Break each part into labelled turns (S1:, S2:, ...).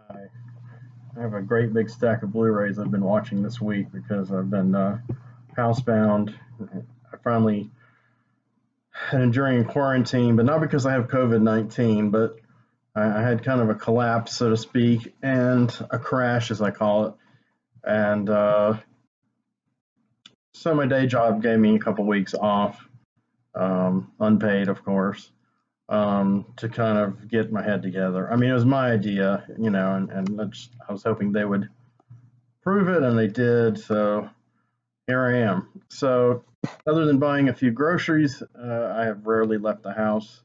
S1: I have a great big stack of Blu-rays I've been watching this week because I've been housebound. I finally during quarantine, but not because I have COVID-19, but I had kind of a collapse, so to speak, and a crash, as I call it. And so my day job gave me a couple weeks off, unpaid, of course, to kind of get my head together. I mean, it was my idea, and I was hoping they would prove it, and they did. So here I am. So, other than buying a few groceries, I have rarely left the house,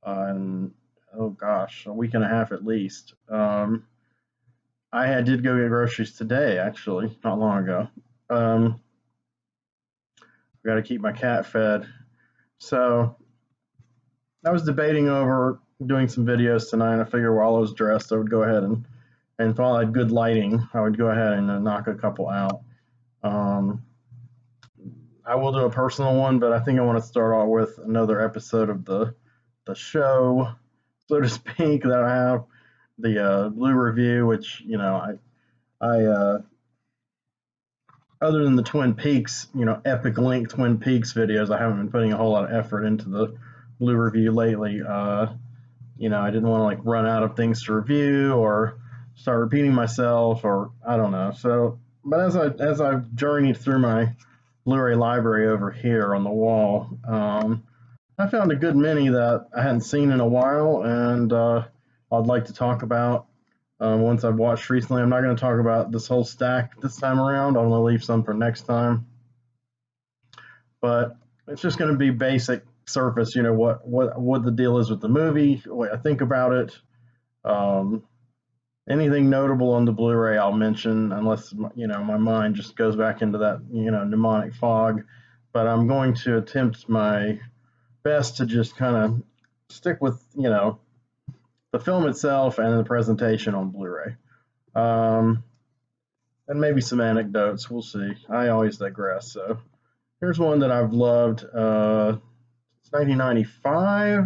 S1: and oh gosh, a week and a half at least. Did go get groceries today, actually, not long ago. I got to keep my cat fed. So I was debating over doing some videos tonight. I figured while I was dressed, I would go ahead and if I had good lighting, I would go ahead and knock a couple out. I will do a personal one, but I think I want to start off with another episode of the show, so to speak, that I have, the BLU review, which, I other than the Twin Peaks, epic link Twin Peaks videos, I haven't been putting a whole lot of effort into the BLU review lately. I didn't want to run out of things to review or start repeating myself, or I don't know. So, but as I've journeyed through my Blu-ray library over here on the wall, I found a good many that I hadn't seen in a while, and I'd like to talk about ones I've watched recently. I'm not going to talk about this whole stack this time around. I'm going to leave some for next time. But it's just going to be basic surface, what the deal is with the movie, what I think about it. Anything notable on the Blu-ray I'll mention, unless my mind just goes back into that mnemonic fog. But I'm going to attempt my best to just kind of stick with the film itself and the presentation on Blu-ray, and maybe some anecdotes. We'll see. I always digress. So here's one that I've loved. It's 1995.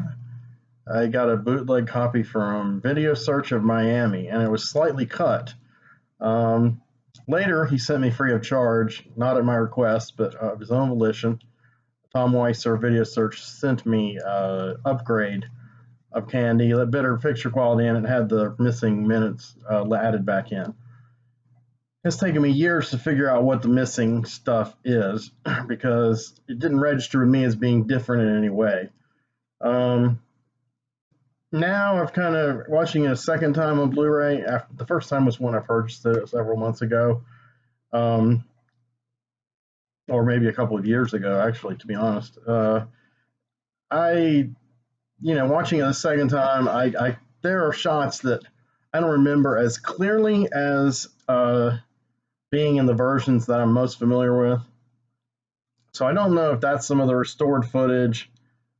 S1: I got a bootleg copy from Video Search of Miami, and it was slightly cut. Later, he sent me free of charge, not at my request, but of his own volition. Tom Weiser, Video Search, sent me upgrade of Candy, a better picture quality, and it had the missing minutes added back in. It's taken me years to figure out what the missing stuff is because it didn't register with me as being different in any way. Now I've kind of watching it a second time on Blu-ray. The first time was when I purchased it several months ago, or maybe a couple of years ago, actually, to be honest. Watching it a second time, there are shots that I don't remember as clearly as being in the versions that I'm most familiar with. So I don't know if that's some of the restored footage,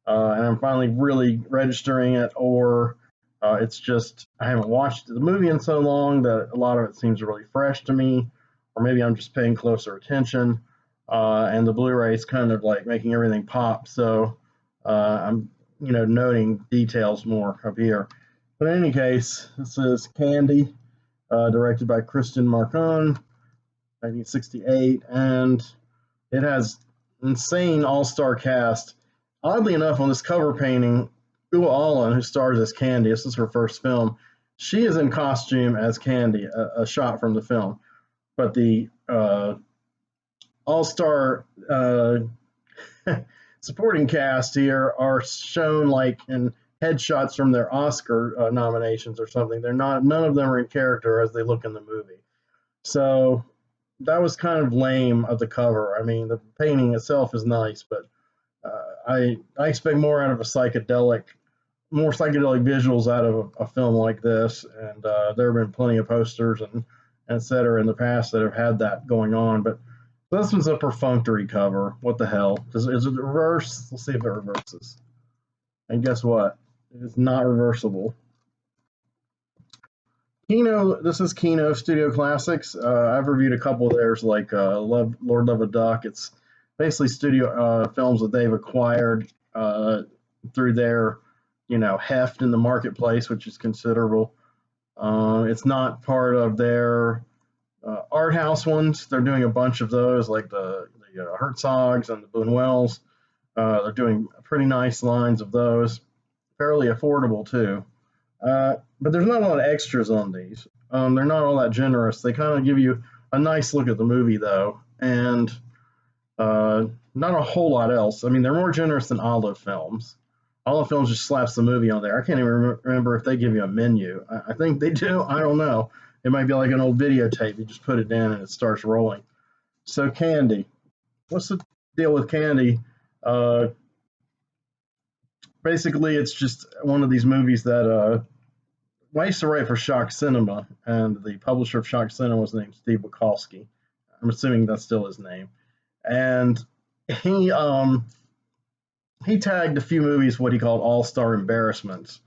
S1: and I'm finally really registering it, or it's just I haven't watched the movie in so long that a lot of it seems really fresh to me, or maybe I'm just paying closer attention, and the Blu-ray is kind of making everything pop. So I'm noting details more up here. But in any case, this is Candy, directed by Kristen Marcon, 1968, and it has insane all-star cast. Oddly enough, on this cover painting, Ua Allen, who stars as Candy, this is her first film, she is in costume as Candy, a shot from the film. But the all-star supporting cast here are shown in headshots from their Oscar nominations or something. None of them are in character as they look in the movie. So that was kind of lame of the cover. I mean, the painting itself is nice, but I expect more out of more psychedelic visuals out of a film like this. And there have been plenty of posters and et cetera in the past that have had that going on. But this one's a perfunctory cover. What the hell? Is it reverse? Let's see if it reverses. And guess what? It is not reversible. Kino, this is Kino Studio Classics. I've reviewed a couple of theirs, like Lord Love a Duck. It's basically studio films that they've acquired through their, heft in the marketplace, which is considerable. It's not part of their art house ones. They're doing a bunch of those, like the Herzogs and the Buñuels. They're doing pretty nice lines of those, fairly affordable too. But there's not a lot of extras on these. They're not all that generous. They kind of give you a nice look at the movie though, and not a whole lot else. I mean, they're more generous than Olive Films. Olive Films just slaps the movie on there. I can't even remember if they give you a menu. I think they do. I don't know. It might be like an old videotape. You just put it in and it starts rolling. So Candy. What's the deal with Candy? Uh, Basically, it's just one of these movies that I used to write for Shock Cinema, and the publisher of Shock Cinema was named Steve Bukowski. I'm assuming that's still his name. And he he tagged a few movies what he called all-star embarrassments,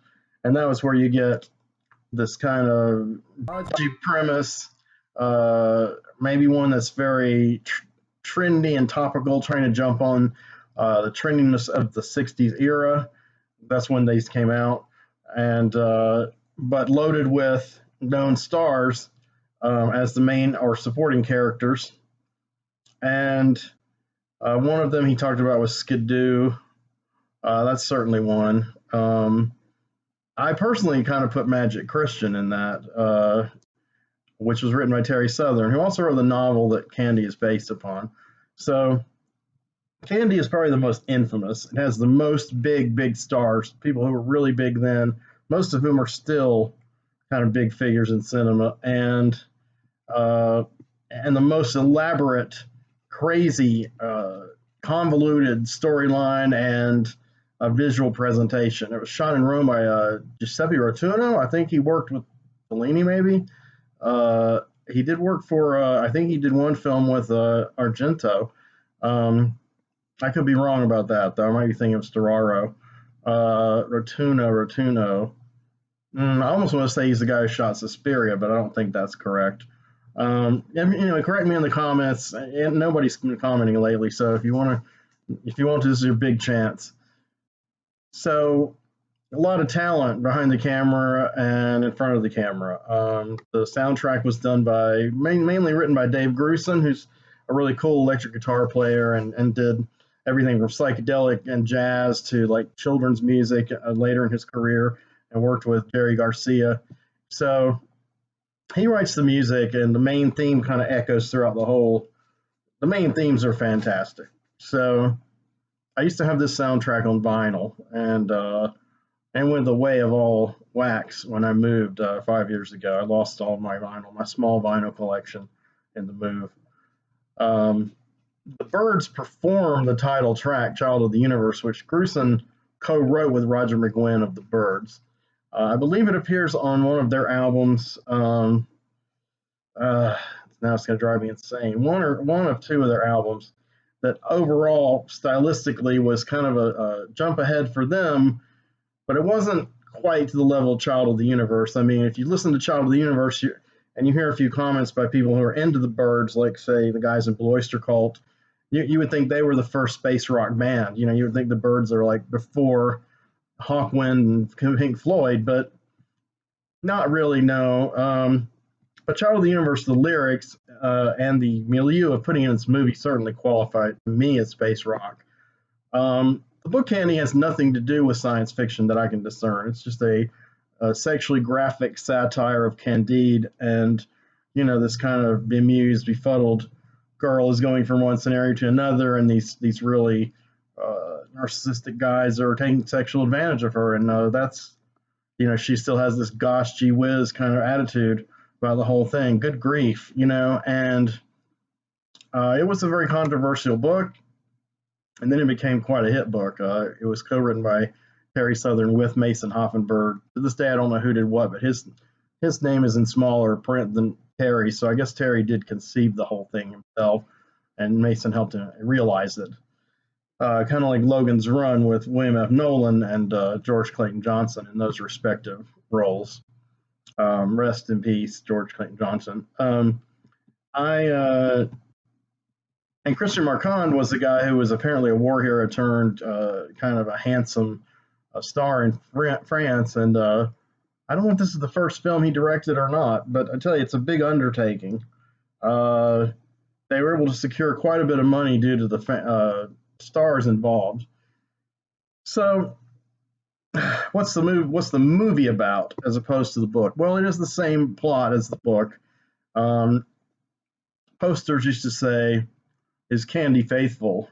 S1: and that was where you get this kind of dodgy premise, maybe one that's very trendy and topical, trying to jump on the trendiness of the '60s era. That's when these came out, and but loaded with known stars as the main or supporting characters. And one of them he talked about was Skidoo. That's certainly one. I personally kind of put Magic Christian in that, which was written by Terry Southern, who also wrote the novel that Candy is based upon. So Candy is probably the most infamous. It has the most big stars, people who were really big then, most of whom are still kind of big figures in cinema, uh, and the most elaborate, crazy, convoluted storyline and a visual presentation. It was shot in Rome by Giuseppe Rotuno. I think he worked with Fellini, maybe. He did work for, I think he did one film with Argento. I could be wrong about that, though. I might be thinking of Storaro. Rotuno. I almost want to say he's the guy who shot Suspiria, but I don't think that's correct. Correct me in the comments. And nobody's been commenting lately, so if you want to, this is your big chance. So, a lot of talent behind the camera and in front of the camera. The soundtrack was done by mainly written by Dave Grusin, who's a really cool electric guitar player and did everything from psychedelic and jazz to like children's music later in his career, and worked with Jerry Garcia. So he writes the music, and the main theme kind of echoes throughout the whole. The main themes are fantastic. So I used to have this soundtrack on vinyl, and went the way of all wax when I moved 5 years ago. I lost all my vinyl, my small vinyl collection in the move. The Byrds perform the title track, Child of the Universe, which Grusin co-wrote with Roger McGuinn of the Byrds. I believe it appears on one of their albums. Now it's going to drive me insane. One of two of their albums that overall, stylistically, was kind of a jump ahead for them, but it wasn't quite to the level of Child of the Universe. I mean, if you listen to Child of the Universe and you hear a few comments by people who are into the Byrds, like, say, the guys in Blue Oyster Cult, you would think they were the first space rock band. You would think the Byrds are like before Hawkwind and Pink Floyd, but not really, no. But Child of the Universe, the lyrics and the milieu of putting in this movie certainly qualified to me as space rock. The book Candy has nothing to do with science fiction that I can discern. It's just a sexually graphic satire of Candide, and this kind of bemused, befuddled girl is going from one scenario to another, and these really narcissistic guys are taking sexual advantage of her, and that's she still has this gosh gee whiz kind of attitude about the whole thing. Good grief, and it was a very controversial book. And then it became quite a hit book. It was co-written by Terry Southern with Mason Hoffenberg. To this day, I don't know who did what, but his name is in smaller print than Terry, so I guess Terry did conceive the whole thing himself, and Mason helped him realize it. Kind of like Logan's Run with William F. Nolan and George Clayton Johnson in those respective roles. Rest in peace, George Clayton Johnson. And Christian Marquand was the guy who was apparently a war hero turned kind of a handsome star in France. And I don't know if this is the first film he directed or not, but I tell you, it's a big undertaking. Uh, they were able to secure quite a bit of money due to the stars involved. So, What's the movie about as opposed to the book? Well, it is the same plot as the book. Um, Posters used to say, "Is Candy faithful?"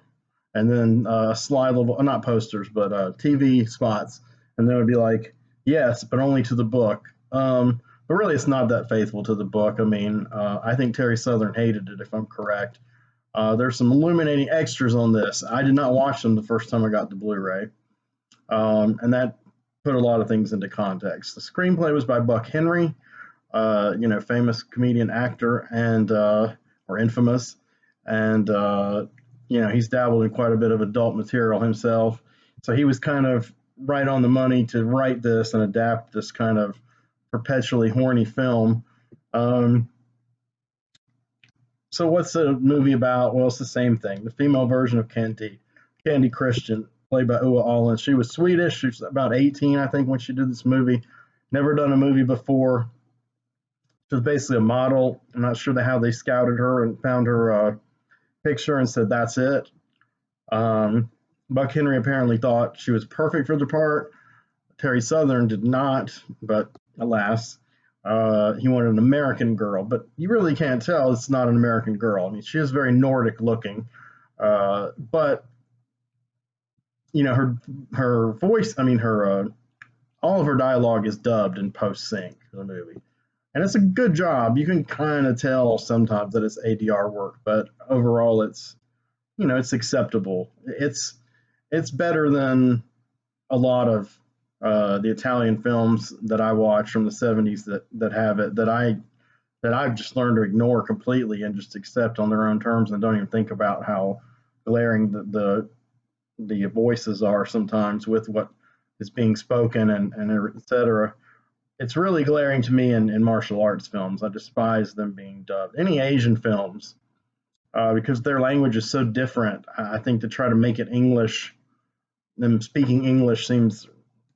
S1: And then slide level, not posters, but TV spots, and they would be like, "Yes, but only to the book." But really, it's not that faithful to the book. I mean, I think Terry Southern hated it, if I'm correct. There's some illuminating extras on this. I did not watch them the first time I got the Blu-ray, and that put a lot of things into context. The screenplay was by Buck Henry, famous comedian actor and or infamous, and he's dabbled in quite a bit of adult material himself. So he was kind of right on the money to write this and adapt this kind of perpetually horny film. Um, so what's the movie about? Well, it's the same thing. The female version of Candy Christian, played by Uwe Allens. She was Swedish. She was about 18, I think, when she did this movie. Never done a movie before. She was basically a model. I'm not sure how they scouted her and found her picture and said, that's it. Buck Henry apparently thought she was perfect for the part. Terry Southern did not, but alas, he wanted an American girl. But you really can't tell it's not an American girl. I mean, she is very Nordic looking, but her voice. I mean, her all of her dialogue is dubbed in post sync for the movie, and it's a good job. You can kind of tell sometimes that it's ADR work, but overall, it's acceptable. It's better than a lot of the Italian films that I watch from the '70s that have it that I've just learned to ignore completely and just accept on their own terms and don't even think about how glaring the voices are sometimes with what is being spoken and et cetera. It's really glaring to me in martial arts films. I despise them being dubbed. Any Asian films, because their language is so different. I think to try to make it English, them speaking English seems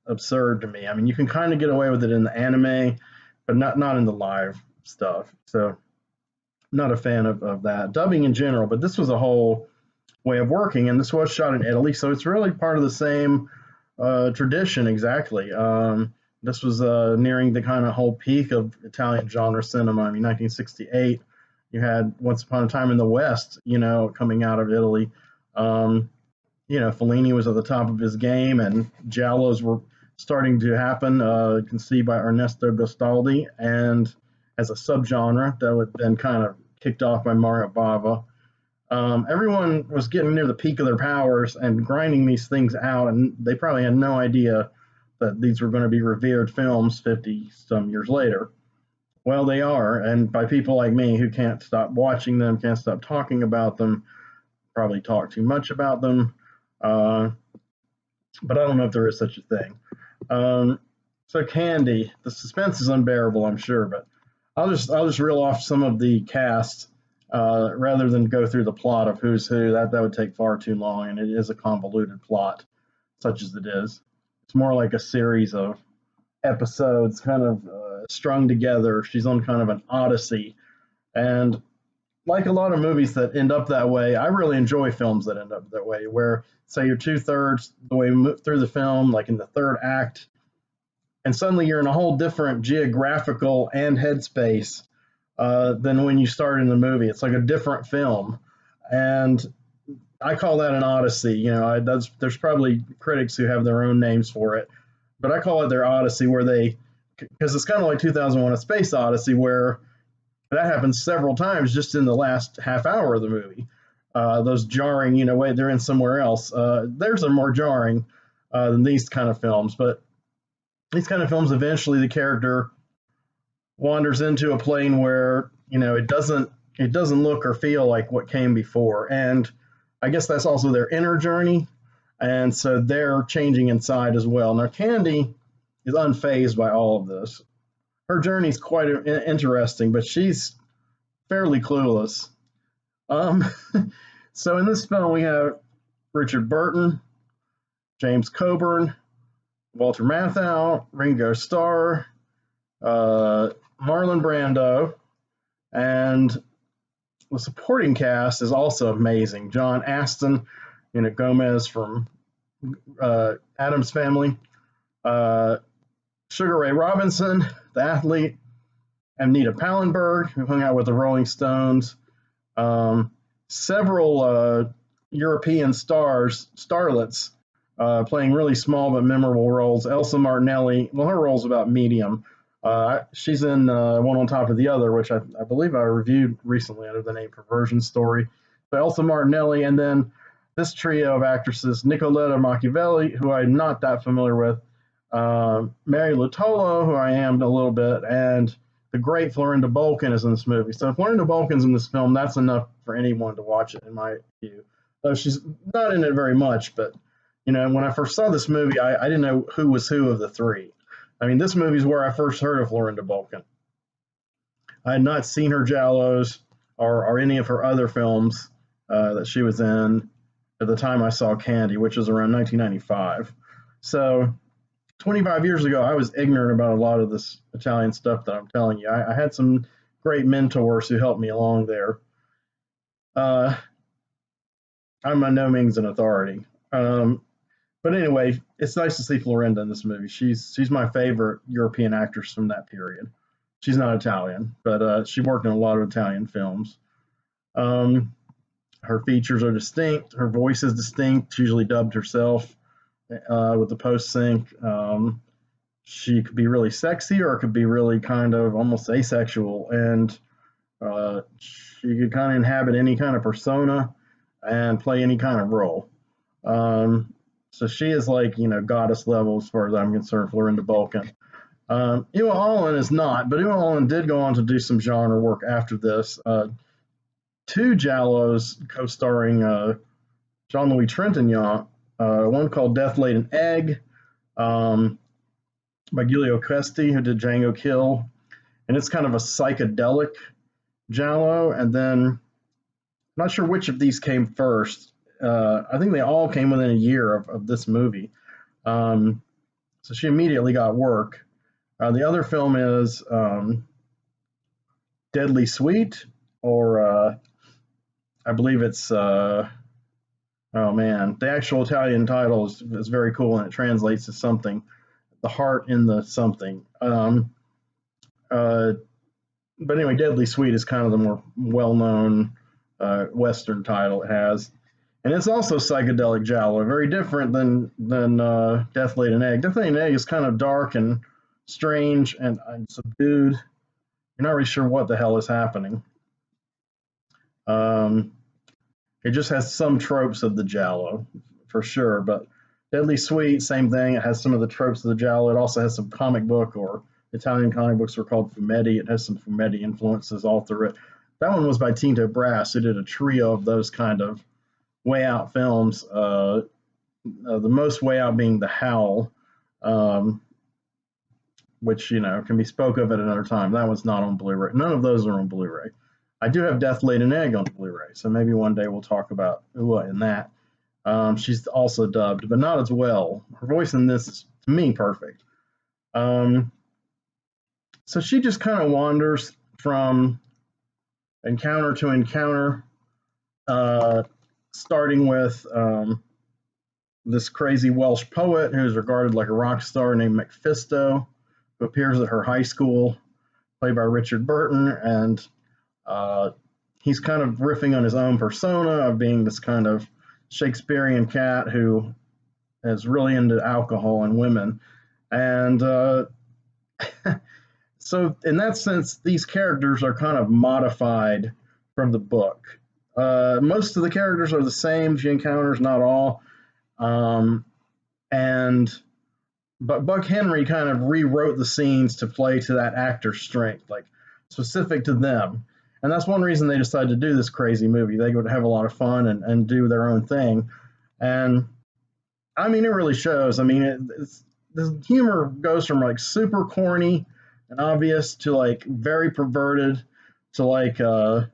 S1: absurd to me. I mean, you can kind of get away with it in the anime, but not in the live stuff. So, not a fan of that dubbing in general. But this was a whole way of working, and this was shot in Italy, so it's really part of the same tradition exactly. This was nearing the kind of whole peak of Italian genre cinema. I mean, 1968, you had Once Upon a Time in the West, coming out of Italy. Fellini was at the top of his game, and giallos were starting to happen, conceived by Ernesto Gastaldi, and as a subgenre that would then kind of kicked off by Mario Bava. Everyone was getting near the peak of their powers and grinding these things out, and they probably had no idea that these were going to be revered films 50 some years later. Well, they are, and by people like me who can't stop watching them, can't stop talking about them, probably talk too much about them, but I don't know if there is such a thing. So Candy, the suspense is unbearable, I'm sure, but I'll just reel off some of the cast rather than go through the plot of who's who. That would take far too long, and it is a convoluted plot, such as it is. It's more like a series of episodes, kind of strung together. She's on kind of an odyssey, and like a lot of movies that end up that way, I really enjoy films that end up that way, where say you're 2/3 the way through the film, like in the third act, and suddenly you're in a whole different geographical and headspace than when you start in the movie. It's like a different film, and I call that an odyssey. There's probably critics who have their own names for it, but I call it their odyssey, where because it's kind of like 2001: A Space Odyssey, where that happens several times just in the last half hour of the movie. Those jarring, wait, they're in somewhere else. Theirs are more jarring than these kind of films, but these kind of films, eventually the character wanders into a plane where it doesn't look or feel like what came before, and I guess that's also their inner journey, and so they're changing inside as well. Now Candy is unfazed by all of this. Her journey is quite interesting, but she's fairly clueless. Um, so in this film we have Richard Burton, James Coburn, Walter Matthau, Ringo Starr, Marlon Brando, and the supporting cast is also amazing. John Aston, Gomez from Addams Family, uh, Sugar Ray Robinson, the athlete, Anita Pallenberg, who hung out with the Rolling Stones, um, several European starlets, playing really small but memorable roles. Elsa Martinelli, well, her role's about medium. She's in One on Top of the Other, which I believe I reviewed recently under the name Perversion Story. So Elsa Martinelli, and then this trio of actresses, Nicoletta Machiavelli, who I'm not that familiar with, Mary Luttolo, who I am a little bit, and the great Florinda Bolkan is in this movie. So if Florinda Bolkan's in this film, that's enough for anyone to watch it, in my view. Though she's not in it very much, but when I first saw this movie, I didn't know who was who of the three. I mean, this movie is where I first heard of Florinda Bolkan. I had not seen her giallos or any of her other films that she was in at the time I saw Candy, which was around 1995. So 25 years ago, I was ignorant about a lot of this Italian stuff that I'm telling you. I had some great mentors who helped me along there. I'm by no means an authority. But anyway, it's nice to see Florinda in this movie. She's my favorite European actress from that period. She's not Italian, but she worked in a lot of Italian films. Her features are distinct. Her voice is distinct. She usually dubbed herself with the post sync. She could be really sexy, or it could be really kind of almost asexual, and she could kind of inhabit any kind of persona and play any kind of role. So she is like, goddess level as far as I'm concerned, Florinda Bolkan. Ewa Allen is not, but Ewa Allen did go on to do some genre work after this. Two giallos co-starring Jean-Louis Trintignant, one called Death Laid an Egg, by Giulio Questi, who did Django Kill. And it's kind of a psychedelic giallo. And then, I'm not sure which of these came first. I think they all came within a year of this movie. So she immediately got work. The other film is Deadly Sweet, or I believe it's, oh man, the actual Italian title is very cool, and it translates to something, the heart in the something. But anyway, Deadly Sweet is kind of the more well-known Western title it has. And it's also psychedelic giallo, very different than Death Laid an Egg. Death Laid an Egg is kind of dark and strange and subdued. You're not really sure what the hell is happening. It just has some tropes of the giallo, for sure. But Deadly Sweet, same thing. It has some of the tropes of the giallo. It also has some comic book, or Italian comic books are called fumetti. It has some fumetti influences all through it. That one was by Tinto Brass, who did a trio of those kind of way out films. The most way out being The Howl, which can be spoke of at another time. That one's not on Blu-ray. None of those are on Blu-ray. I do have Death Laid an Egg on Blu-ray, so maybe one day we'll talk about Ua in that. She's also dubbed, but not as well. Her voice in this is, to me, perfect. So she just kind of wanders from encounter to encounter, starting with this crazy Welsh poet who's regarded like a rock star named Mephisto, who appears at her high school, played by Richard Burton, and he's kind of riffing on his own persona of being this kind of Shakespearean cat who is really into alcohol and women. And so in that sense, these characters are kind of modified from the book. Most of the characters are the same she encounters, not all. But Buck Henry kind of rewrote the scenes to play to that actor's strength, like specific to them. And that's one reason they decided to do this crazy movie. They would have a lot of fun and do their own thing. And I mean, it really shows. I mean, the humor goes from like super corny and obvious to like very perverted to like kind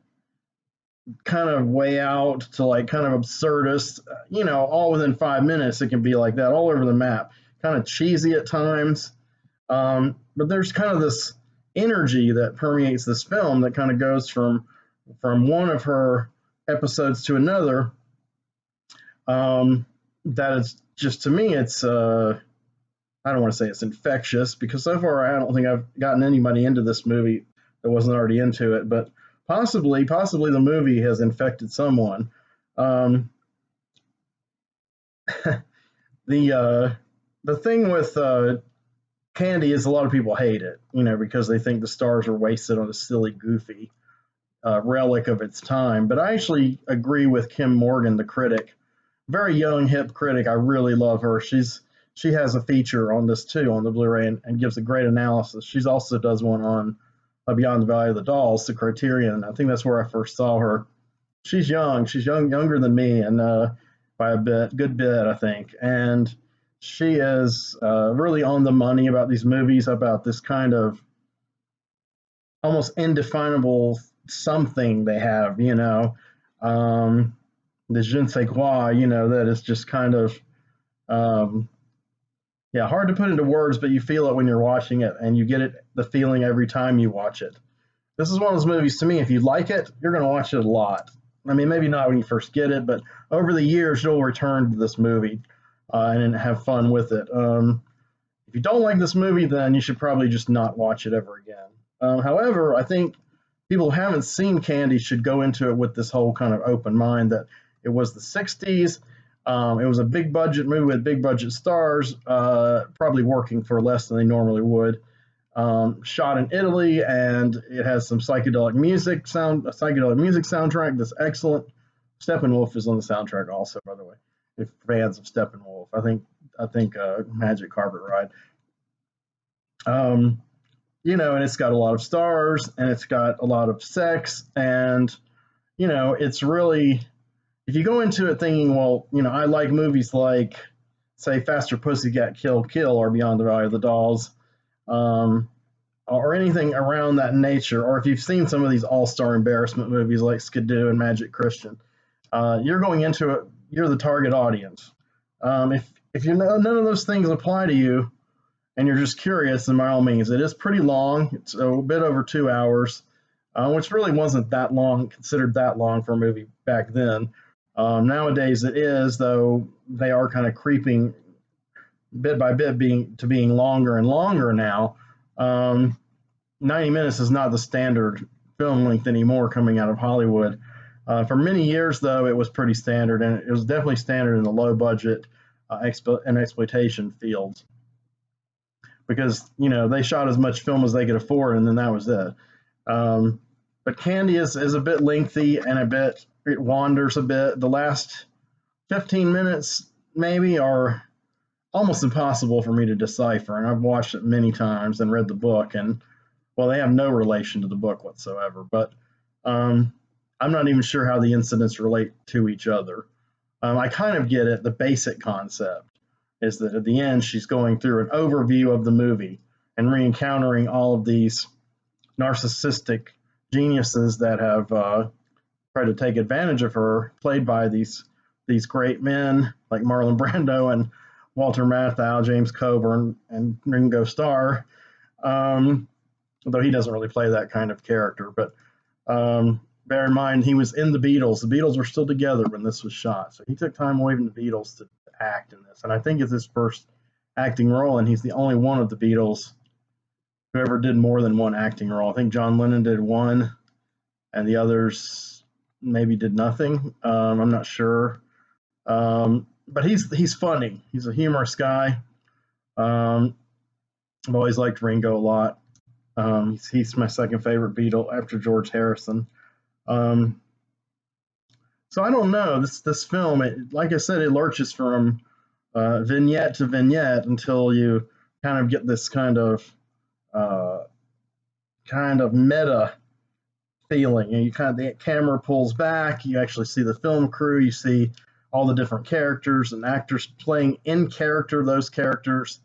S1: of way out to like kind of absurdist, all within 5 minutes. It can be like that all over the map, kind of cheesy at times. But there's kind of this energy that permeates this film that kind of goes from one of her episodes to another. That is just, to me, it's I don't want to say it's infectious, because so far I don't think I've gotten anybody into this movie that wasn't already into it, but possibly the movie has infected someone. Um, the thing with Candy is a lot of people hate it, because they think the stars are wasted on a silly, goofy relic of its time. But I actually agree with Kim Morgan, the critic, very young, hip critic. I really love her. She has a feature on this too on the Blu-ray, and gives a great analysis. She's also does one on Beyond the Valley of the Dolls, the Criterion. I think that's where I first saw her. She's young. She's younger than me, and by a good bit, I think. And she is really on the money about these movies, about this kind of almost indefinable something they have, the je ne sais quoi, that is just kind of, yeah, hard to put into words, but you feel it when you're watching it, and you get the feeling every time you watch it. This is one of those movies, to me, if you like it, you're going to watch it a lot. I mean, maybe not when you first get it, but over the years, you'll return to this movie and have fun with it. If you don't like this movie, then you should probably just not watch it ever again. However, I think people who haven't seen Candy should go into it with this whole kind of open mind that it was the 60s. It was a big budget movie with big budget stars, probably working for less than they normally would. Shot in Italy, and it has some psychedelic music soundtrack that's excellent. Steppenwolf is on the soundtrack also, by the way, if fans of Steppenwolf. I think Magic Carpet Ride. And it's got a lot of stars, and it's got a lot of sex, and it's really, if you go into it thinking, well, I like movies like, say, Faster Pussycat Kill Kill or Beyond the Valley of the Dolls, or anything around that nature, or if you've seen some of these all-star embarrassment movies like Skidoo and Magic Christian, you're going into it, you're the target audience. If none of those things apply to you, and you're just curious, then by all means, it is pretty long. It's a bit over 2 hours, which really wasn't that long, considered that long for a movie back then. Nowadays it is, though they are kind of creeping bit by bit being longer and longer now. 90 minutes is not the standard film length anymore coming out of Hollywood. For many years, though, it was pretty standard, and it was definitely standard in the low budget and exploitation fields, because they shot as much film as they could afford, and then that was it. But Candy is a bit lengthy, and it wanders a bit. The last 15 minutes maybe are almost impossible for me to decipher, and I've watched it many times and read the book, and well, they have no relation to the book whatsoever. But I'm not even sure how the incidents relate to each other. I kind of get it. The basic concept is that at the end, she's going through an overview of the movie and re-encountering all of these narcissistic geniuses that have tried to take advantage of her, played by these great men like Marlon Brando and Walter Matthau, James Coburn, and Ringo Starr. Although he doesn't really play that kind of character, but bear in mind he was in the Beatles. The Beatles were still together when this was shot, so he took time away from the Beatles to act in this, and I think it's his first acting role, and he's the only one of the Beatles who ever did more than one acting role. I think John Lennon did one, and the others maybe did nothing. I'm not sure, but he's funny. He's a humorous guy. I've always liked Ringo a lot. He's my second favorite Beatle after George Harrison. So I don't know. This film, like I said, it lurches from vignette to vignette until you kind of get this kind of meta feeling, and the camera pulls back. You actually see the film crew. You see all the different characters and actors playing in character those characters.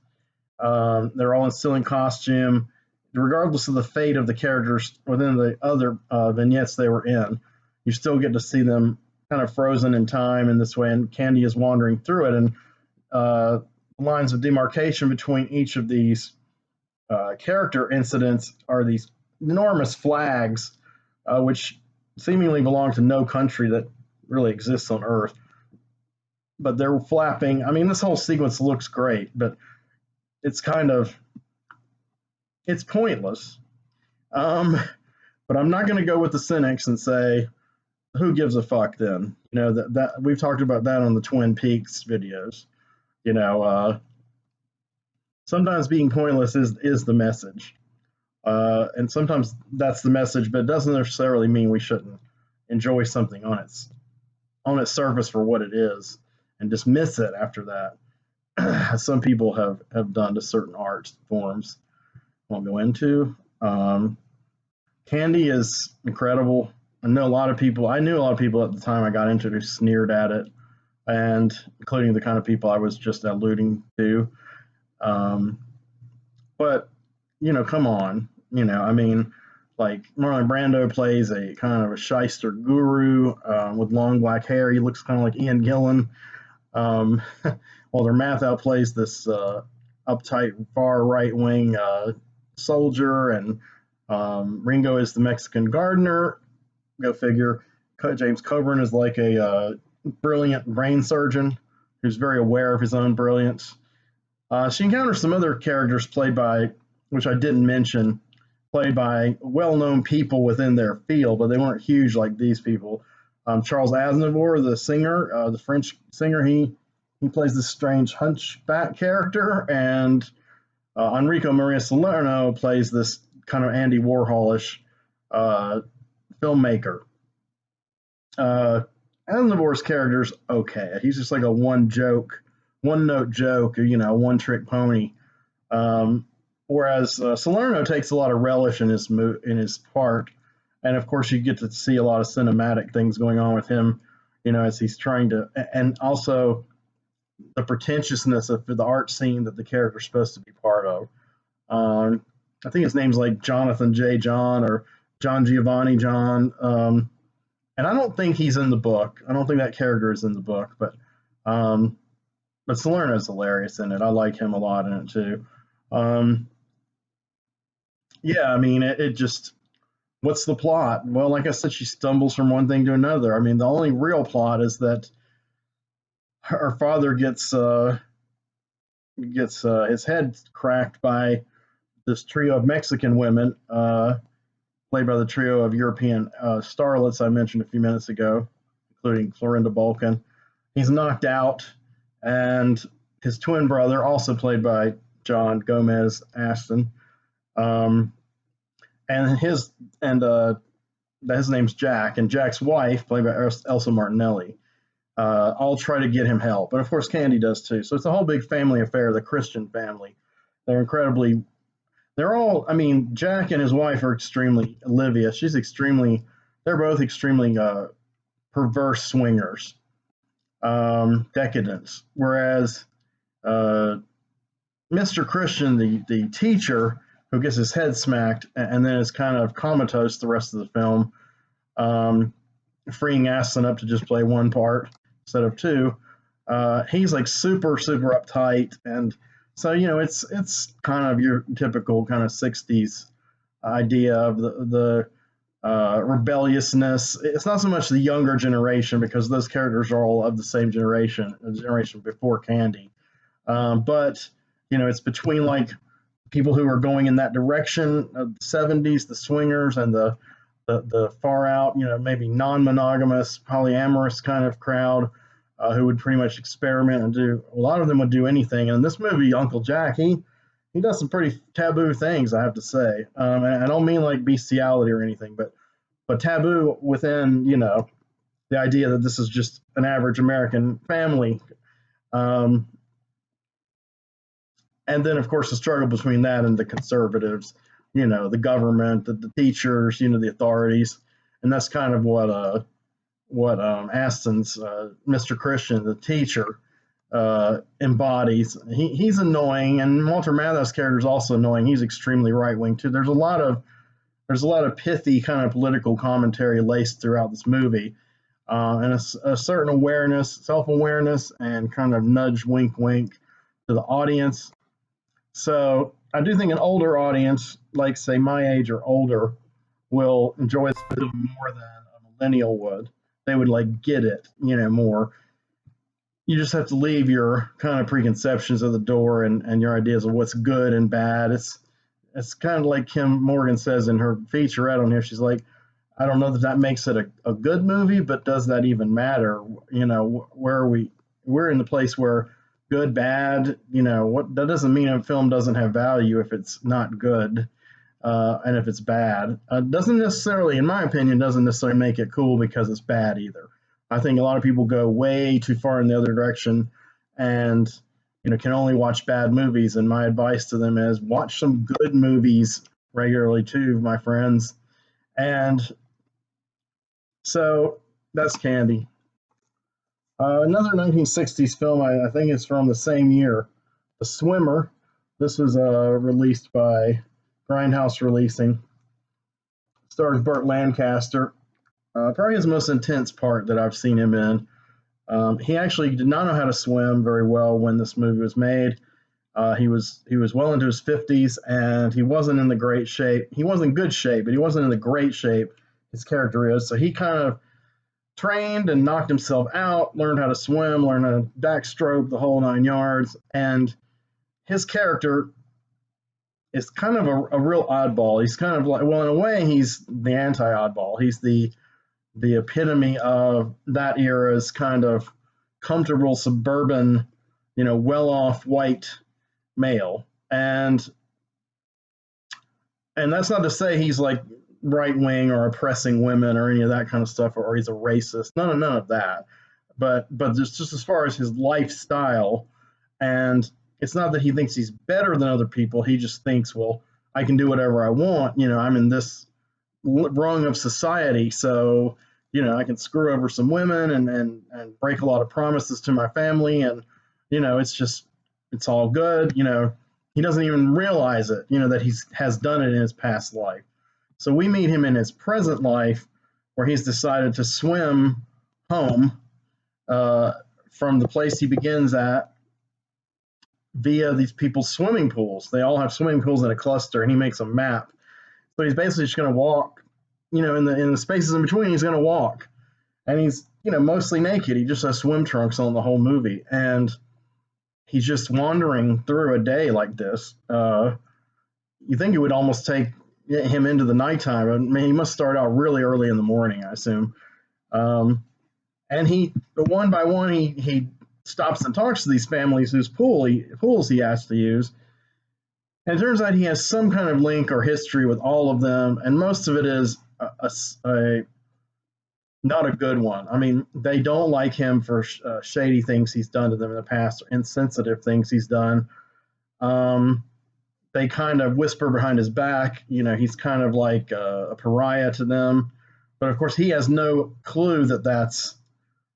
S1: They're all in still in costume, regardless of the fate of the characters within the other vignettes they were in. You still get to see them kind of frozen in time in this way, and Candy is wandering through it, and lines of demarcation between each of these character incidents are these enormous flags, which seemingly belong to no country that really exists on Earth. But they're flapping. I mean, this whole sequence looks great, but it's kind of it's pointless. Um, but I'm not going to go with the cynics and say who gives a fuck. Then that we've talked about that on the Twin Peaks videos. You know, sometimes being pointless is the message. And sometimes that's the message, but it doesn't necessarily mean we shouldn't enjoy something on its surface for what it is and dismiss it after that, as some people have done to certain art forms. I won't go into. Candy is incredible. I knew a lot of people at the time I got into it who sneered at it, and including the kind of people I was just alluding to. But come on, I mean, like Marlon Brando plays a kind of a shyster guru with long black hair. He looks kind of like Ian Gillan. Walter Matthau plays this uptight far right wing soldier, and Ringo is the Mexican gardener. Go figure. James Coburn is like a brilliant brain surgeon who's very aware of his own brilliance. She encounters some other characters played by, which I didn't mention, played by well-known people within their field, but they weren't huge like these people. Charles Aznavour, the singer, the French singer, he plays this strange hunchback character, and Enrico Maria Salerno plays this kind of Andy Warholish filmmaker. Aznavour's character's okay. He's just like a one note joke, or one trick pony. Whereas Salerno takes a lot of relish in his part, and of course you get to see a lot of cinematic things going on with him, as he's trying to, and also the pretentiousness of the art scene that the character's supposed to be part of. I think his name's like Jonathan J. John or John Giovanni John, and I don't think he's in the book. I don't think that character is in the book, but Salerno's hilarious in it. I like him a lot in it too. Yeah, I mean, it just, what's the plot? Well, like I said, she stumbles from one thing to another. I mean, the only real plot is that her father gets his head cracked by this trio of Mexican women, played by the trio of European starlets I mentioned a few minutes ago, including Clorinda Balkan. He's knocked out, and his twin brother, also played by John Gomez Aston, and his name's Jack, and Jack's wife, played by Elsa Martinelli, all try to get him help, and of course Candy does too. So it's a whole big family affair. The Christian family, they're all. I mean, Jack and his wife are extremely. Olivia, they're both extremely perverse swingers, decadents. Whereas Mr. Christian, the teacher, who gets his head smacked and then is kind of comatose the rest of the film, freeing Aston up to just play one part instead of two. He's like super uptight, and so it's kind of your typical kind of '60s idea of the rebelliousness. It's not so much the younger generation, because those characters are all of the same generation, the generation before Candy, but it's between like people who are going in that direction of the '70s, the swingers, and the far out, maybe non-monogamous, polyamorous kind of crowd, who would pretty much experiment and do. A lot of them would do anything. And in this movie, Uncle Jack, he does some pretty taboo things, I have to say. And I don't mean like bestiality or anything, but taboo within the idea that this is just an average American family. And then, of course, the struggle between that and the conservatives, the government, the teachers, the authorities. And that's kind of what Aston's Mr. Christian, the teacher, embodies. He's annoying, and Walter Matthau's character is also annoying. He's extremely right wing too. There's a lot of pithy kind of political commentary laced throughout this movie, and a certain awareness, self-awareness, and kind of nudge, wink, wink to the audience. So I do think an older audience, like say my age or older, will enjoy this film more than a millennial would. They would like get it, more. You just have to leave your kind of preconceptions at the door and your ideas of what's good and bad. It's kind of like Kim Morgan says in her featurette on here. She's like, I don't know that that makes it a good movie, but does that even matter? Where are we? We're in the place where good, bad, what that doesn't mean a film doesn't have value if it's not good, and if it's bad. Doesn't necessarily, in my opinion, doesn't necessarily make it cool because it's bad either. I think a lot of people go way too far in the other direction and can only watch bad movies. And my advice to them is watch some good movies regularly too, my friends. And so that's Candy. Another 1960s film, I think it's from the same year, The Swimmer. This was released by Grindhouse Releasing. Stars Burt Lancaster. Probably his most intense part that I've seen him in. He actually did not know how to swim very well when this movie was made. He was well into his 50s, and he wasn't in the great shape. He was in good shape, but he wasn't in the great shape his character is. So he kind of trained and knocked himself out, learned how to swim, learned how to backstroke, the whole 9 yards. And his character is kind of a real oddball. He's kind of like, well, in a way, he's the anti-oddball. He's the epitome of that era's kind of comfortable suburban, well-off white male. And that's not to say he's like right wing or oppressing women or any of that kind of stuff, or he's a racist. None of that. But just as far as his lifestyle, and it's not that he thinks he's better than other people. He just thinks, well, I can do whatever I want. I'm in this rung of society, so I can screw over some women and break a lot of promises to my family, and it's all good. He doesn't even realize it. That he has done it in his past life. So we meet him in his present life, where he's decided to swim home from the place he begins at via these people's swimming pools. They all have swimming pools in a cluster, and he makes a map. So he's basically just going to walk, in the spaces in between. He's going to walk, and he's mostly naked. He just has swim trunks on the whole movie, and he's just wandering through a day like this. You think it would almost take him into the nighttime. I mean, he must start out really early in the morning, I assume. And he, one by one, he stops and talks to these families whose pools he has to use. And it turns out he has some kind of link or history with all of them, and most of it is a not a good one. I mean, they don't like him for shady things he's done to them in the past, or insensitive things he's done. They kind of whisper behind his back, he's kind of like a pariah to them. But of course, he has no clue that that's,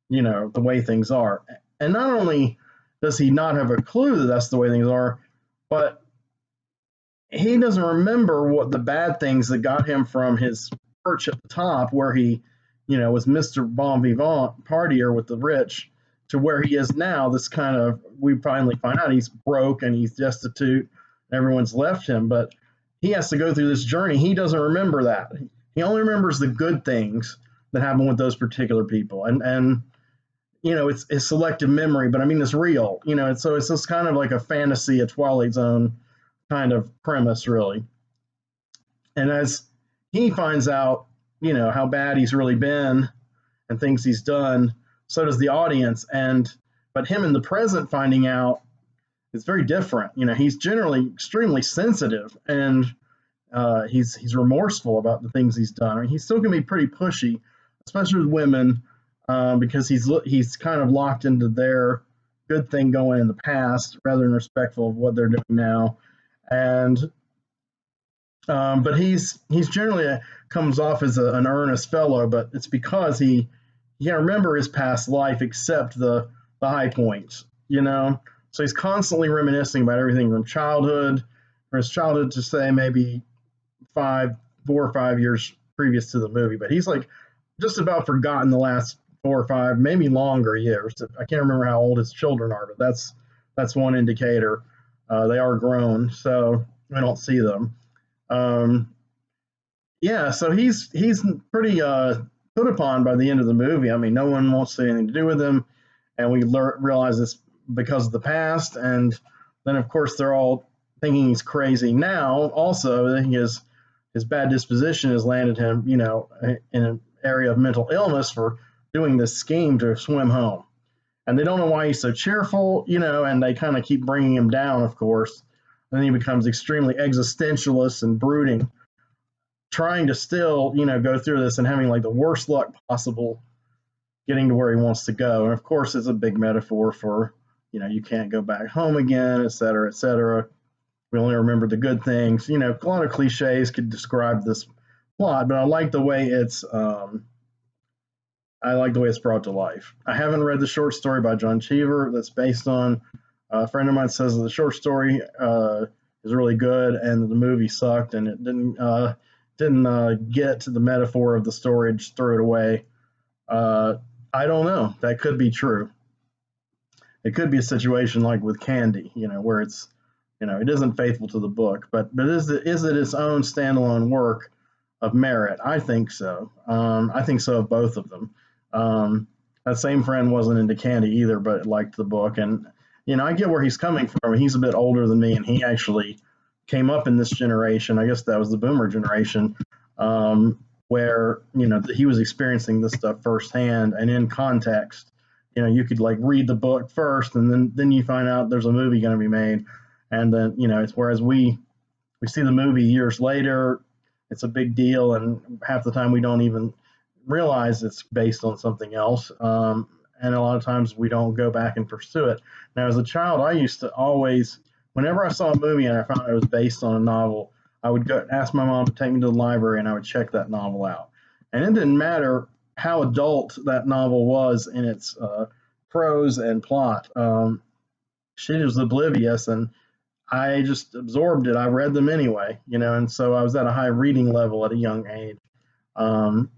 S1: the way things are. And not only does he not have a clue that that's the way things are, but he doesn't remember what the bad things that got him from his perch at the top, where he, was Mr. Bon Vivant, partier with the rich, to where he is now. This kind of, we finally find out he's broke and he's destitute. Everyone's left him, but he has to go through this journey. He doesn't remember that. He only remembers the good things that happen with those particular people. And it's selective memory, but I mean, it's real, so it's just kind of like a fantasy, a Twilight Zone kind of premise, really. And as he finds out, how bad he's really been and things he's done, so does the audience. But him in the present finding out, it's very different. He's generally extremely sensitive, and he's remorseful about the things he's done. I mean, he still can be pretty pushy, especially with women, because he's kind of locked into their good thing going in the past rather than respectful of what they're doing now. And but he's generally comes off as an earnest fellow, but it's because he can't remember his past life except the high points, So he's constantly reminiscing about everything from his childhood to say maybe 4 or 5 years previous to the movie. But he's like just about forgotten the last 4 or 5, maybe longer years. I can't remember how old his children are, but that's one indicator. They are grown. So we don't see them. Um, yeah, so he's pretty put upon by the end of the movie. I mean, no one wants anything to do with him, and we realize this because of the past, and then of course they're all thinking he's crazy now. Also, his bad disposition has landed him, in an area of mental illness for doing this scheme to swim home, and they don't know why he's so cheerful, and they kind of keep bringing him down, of course. And then he becomes extremely existentialist and brooding, trying to still, go through this and having like the worst luck possible getting to where he wants to go. And of course, it's a big metaphor for, you can't go back home again, et cetera, et cetera. We only remember the good things. A lot of cliches could describe this plot, but I like the way it's brought to life. I haven't read the short story by John Cheever that's based on. A friend of mine says that the short story is really good, and the movie sucked, and it didn't get to the metaphor of the story, just threw it away. I don't know. That could be true. It could be a situation like with Candy, where it's, it isn't faithful to the book, but is it its own standalone work of merit? I think so. I think so of both of them. That same friend wasn't into Candy either, but liked the book, and I get where he's coming from. He's a bit older than me, and he actually came up in this generation. I guess that was the Boomer generation, where he was experiencing this stuff firsthand and in context. You could like read the book first, and then you find out there's a movie going to be made, and then it's whereas we see the movie years later, it's a big deal, and half the time we don't even realize it's based on something else. And a lot of times we don't go back and pursue it. Now, as a child, I used to always, whenever I saw a movie and I found it was based on a novel, I would go ask my mom to take me to the library and I would check that novel out. And it didn't matter how adult that novel was in its prose and plot. She was oblivious, and I just absorbed it. I read them anyway, and so I was at a high reading level at a young age. Um,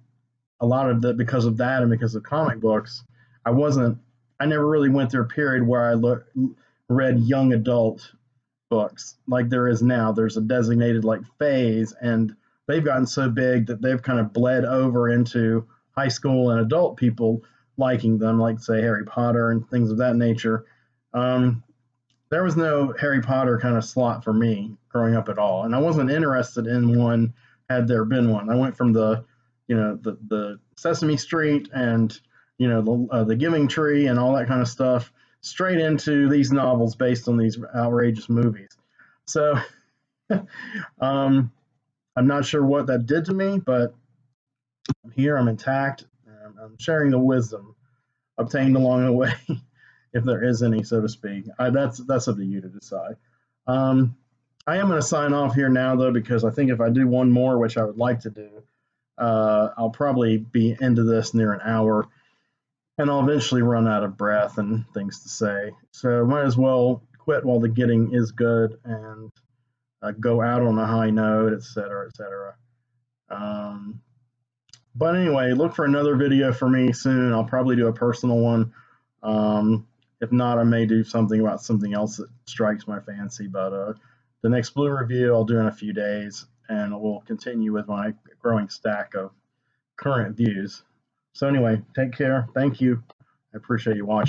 S1: a lot of that because of that and because of comic books. I never really went through a period where read young adult books like there is now. There's a designated like phase, and they've gotten so big that they've kind of bled over into high school and adult people liking them, like say Harry Potter and things of that nature. Um, there was no Harry Potter kind of slot for me growing up at all, and I wasn't interested in one had there been one. I went from the Sesame Street and the Giving Tree and all that kind of stuff straight into these novels based on these outrageous movies. So um, I'm not sure what that did to me, but I'm here, I'm intact, and I'm sharing the wisdom obtained along the way, if there is any, so to speak. That's up to you to decide. Um, I am going to sign off here now, though, because I think if I do one more, which I would like to do, I'll probably be into this near an hour, and I'll eventually run out of breath and things to say. So might as well quit while the getting is good and go out on a high note, et cetera, et cetera. But anyway, look for another video for me soon. I'll probably do a personal one. If not, I may do something about something else that strikes my fancy. But the next BLU review I'll do in a few days, and we'll continue with my growing stack of current views. So anyway, take care. Thank you. I appreciate you watching.